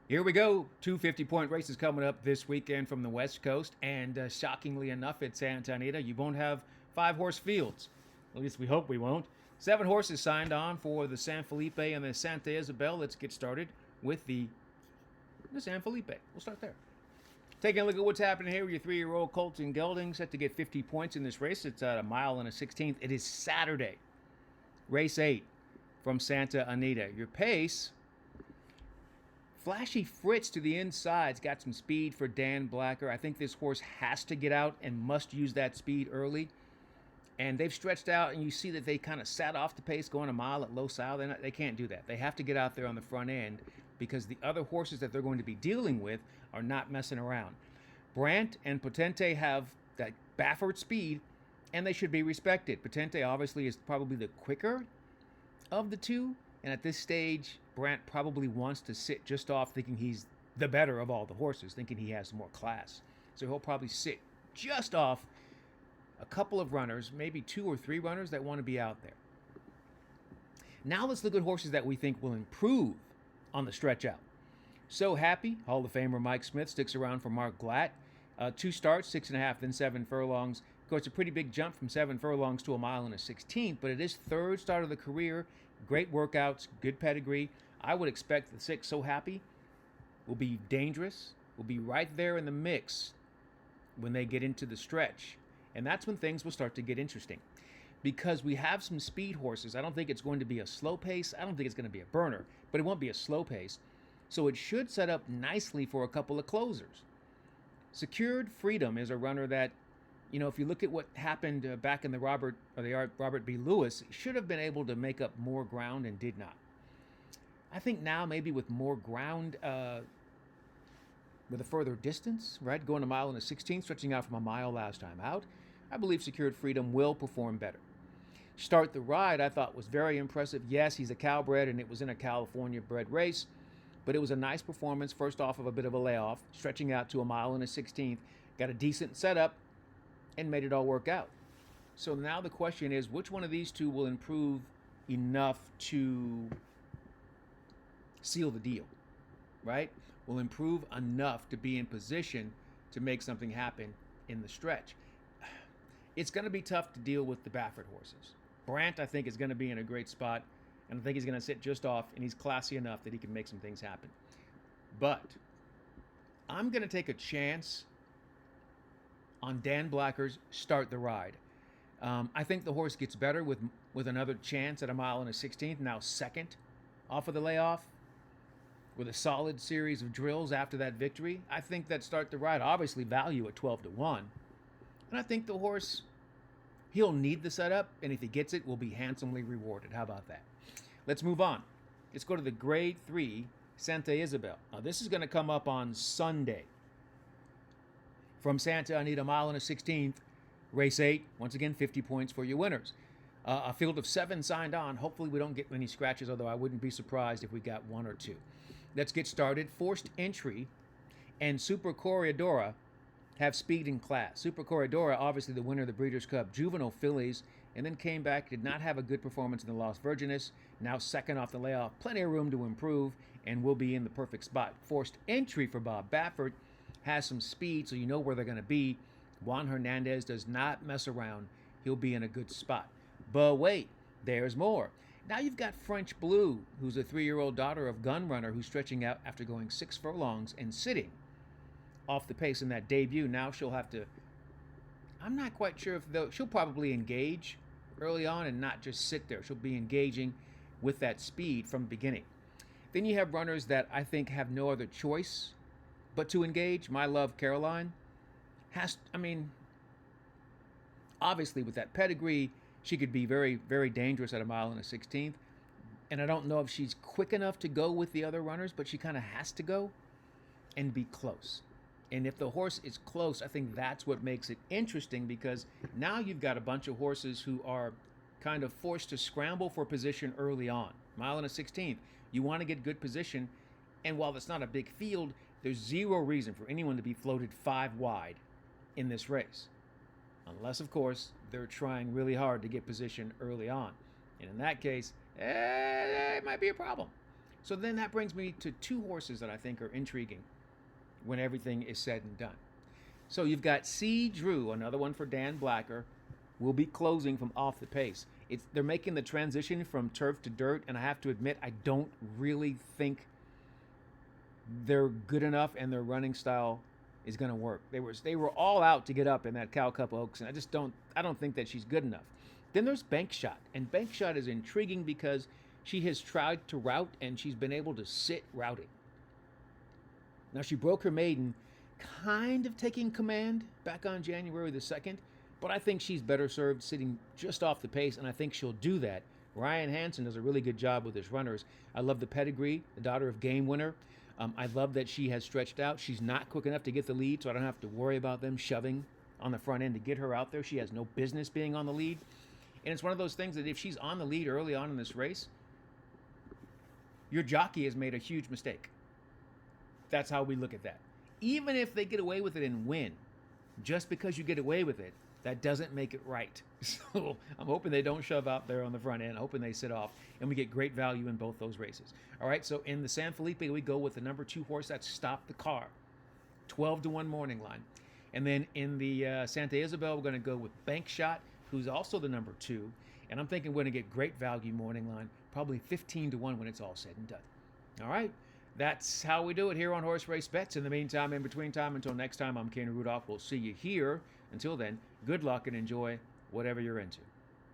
Here we go. Two 50-point races coming up this weekend from the West Coast. And shockingly enough, at Santa Anita, you won't have 5-horse fields. At least we hope we won't. 7 horses signed on for the San Felipe and the Santa Ysabel. Let's get started with the San Felipe. We'll start there. Taking a look at what's happening here with your 3-year-old Colton Gelding, set to get 50 points in this race. It's at a mile and a 16th. It is Saturday, race 8 from Santa Anita. Your pace, Flashy Fritz to the inside's got some speed for Dan Blacker. I think this horse has to get out and must use that speed early. And they've stretched out, and you see that they kind of sat off the pace going a mile at low sile. They can't do that. They have to get out there on the front end because the other horses that they're going to be dealing with are not messing around. Brant and Potente have that Baffert speed, and they should be respected. Potente obviously is probably the quicker of the two, and at this stage, Brant probably wants to sit just off, thinking he's the better of all the horses, thinking he has more class. So he'll probably sit just off a couple of runners, maybe 2 or 3 runners that want to be out there. Now let's look at horses that we think will improve on the stretch out. So Happy, Hall of Famer Mike Smith sticks around for Mark Glatt. 2 starts, 6.5, then 7 furlongs. Of course, a pretty big jump from 7 furlongs to a mile and a 16th, but it is 3rd start of the career. Great workouts, good pedigree. I would expect the 6 So Happy will be dangerous, will be right there in the mix when they get into the stretch. And that's when things will start to get interesting. Because we have some speed horses. I don't think it's going to be a slow pace. I don't think it's going to be a burner, but it won't be a slow pace. So it should set up nicely for a couple of closers. Secured Freedom is a runner that, if you look at what happened back in the Robert B. Lewis, he should have been able to make up more ground and did not. I think now maybe with more ground, with a further distance, right, going a mile and a 16th, stretching out from a mile last time out, I believe Secured Freedom will perform better. Start the Ride, I thought, was very impressive. Yes, he's a Calbred, and it was in a California-bred race, but it was a nice performance, first off of a bit of a layoff, stretching out to a mile and a 16th, got a decent setup, and made it all work out. So now the question is, which one of these two will improve enough to seal the deal, right? Will improve enough to be in position to make something happen in the stretch. It's going to be tough to deal with the Baffert horses. Brant, I think, is going to be in a great spot, and I think he's going to sit just off, and he's classy enough that he can make some things happen. But I'm going to take a chance on Dan Blacker's Start the Ride. I think the horse gets better with another chance at a mile and a 16th, now second off of the layoff, with a solid series of drills after that victory. I think that Start the Ride, obviously value at 12-1. And I think the horse, he'll need the setup, and if he gets it, will be handsomely rewarded. How about that? Let's move on. Let's go to the Grade 3 Santa Ysabel. Now, this is going to come up on Sunday. From Santa Anita, mile and a 16th, race 8. Once again, 50 points for your winners. A field of 7 signed on. Hopefully we don't get any scratches, although I wouldn't be surprised if we got 1 or 2. Let's get started. Forced Entry and Super Corredora have speed and class. Super Corredora, obviously the winner of the Breeders' Cup Juvenile Fillies, and then came back, did not have a good performance in the Las Virgenes, now second off the layoff, plenty of room to improve, and will be in the perfect spot. Forced Entry for Bob Baffert has some speed, so you know where they're going to be. Juan Hernandez does not mess around. He'll be in a good spot. But wait, there's more. Now you've got French Blue, who's a 3-year-old daughter of Gunrunner, who's stretching out after going 6 furlongs and sitting off the pace in that debut. Now she'll have to, I'm not quite sure if she'll probably engage early on and not just sit there. She'll be engaging with that speed from the beginning. Then you have runners that I think have no other choice but to engage. My Love Caroline obviously with that pedigree, she could be very, very dangerous at a mile and a 16th. And I don't know if she's quick enough to go with the other runners, but she kind of has to go and be close. And if the horse is close, I think that's what makes it interesting, because now you've got a bunch of horses who are kind of forced to scramble for position early on. Mile and a 16th. You want to get good position, and while it's not a big field, there's zero reason for anyone to be floated 5 wide in this race. Unless, of course, they're trying really hard to get position early on. And in that case, it might be a problem. So then that brings me to two horses that I think are intriguing when everything is said and done. So you've got C-Drew, another one for Dan Blacker, will be closing from off the pace. They're making the transition from turf to dirt, and I have to admit, I don't really think they're good enough and their running style is going to work. They were all out to get up in that Cal Cup Oaks, and I don't think that she's good enough. Then there's Bank Shot, and Bank Shot is intriguing because she has tried to route and she's been able to sit routing. Now she broke her maiden kind of taking command back on January the 2nd, but I think she's better served sitting just off the pace, and I think she'll do that. Ryan Hansen does a really good job with his runners. I love the pedigree, the daughter of Game Winner. I love that she has stretched out. She's not quick enough to get the lead, so I don't have to worry about them shoving on the front end to get her out there. She has no business being on the lead. And it's one of those things that if she's on the lead early on in this race, your jockey has made a huge mistake. That's how we look at that. Even if they get away with it and win, just because you get away with it, that doesn't make it right. So I'm hoping they don't shove out there on the front end. I'm hoping they sit off, and we get great value in both those races. All right, so in the San Felipe, we go with the number 2 horse. That's Stop the Car, 12-1 morning line. And then in the Santa Ysabel, we're going to go with Bank Shot, who's also the number 2. And I'm thinking we're going to get great value morning line, probably 15-1 when it's all said and done. All right, that's how we do it here on Horse Race Bets. In the meantime, in between time, until next time, I'm Ken Rudolph. We'll see you here. Until then, good luck and enjoy whatever you're into.